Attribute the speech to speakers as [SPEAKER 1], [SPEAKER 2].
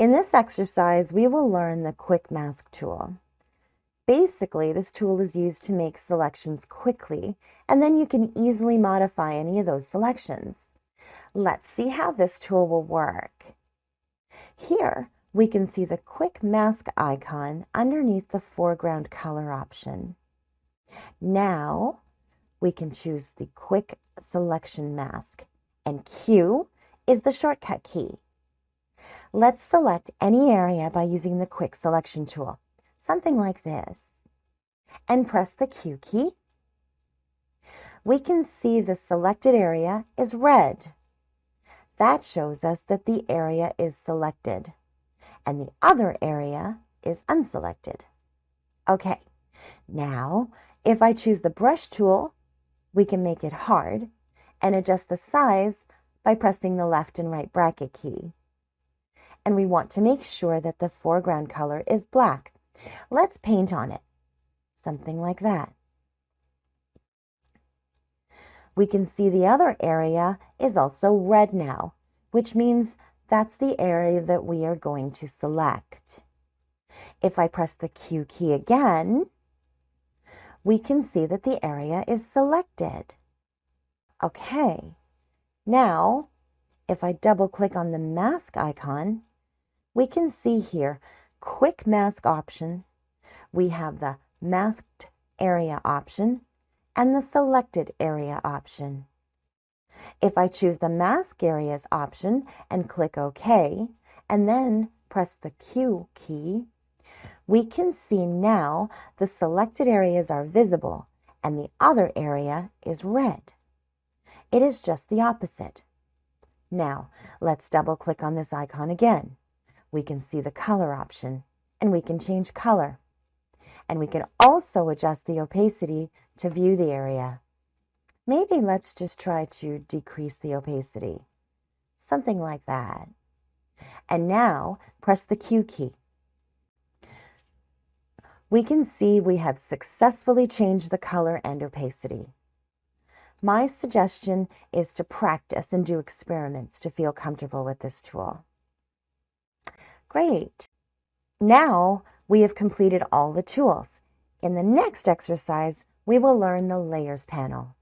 [SPEAKER 1] In this exercise, we will learn the Quick Mask tool. Basically, this tool is used to make selections quickly, and then you can easily modify any of those selections. Let's see how this tool will work. Here, we can see the Quick Mask icon underneath the foreground color option. Now, we can choose the Quick Selection Mask, and Q is the shortcut key. Let's select any area by using the Quick Selection tool, something like this, and press the Q key. We can see the selected area is red. That shows us that the area is selected, and the other area is unselected. Okay, now if I choose the brush tool, we can make it hard and adjust the size by pressing the left and right bracket key. And we want to make sure that the foreground color is black. Let's paint on it, something like that. We can see the other area is also red now, which means that's the area that we are going to select. If I press the Q key again, we can see that the area is selected. Okay, now if I double click on the mask icon, we can see here, Quick Mask option. We have the masked area option and the selected area option. If I choose the mask areas option and click OK, and then press the Q key, we can see now the selected areas are visible and the other area is red. It is just the opposite. Now, let's double click on this icon again. We can see the color option, and we can change color. And we can also adjust the opacity to view the area. Maybe let's just try to decrease the opacity, something like that. And now press the Q key. We can see we have successfully changed the color and opacity. My suggestion is to practice and do experiments to feel comfortable with this tool. Great. Now we have completed all the tools. In the next exercise, we will learn the Layers panel.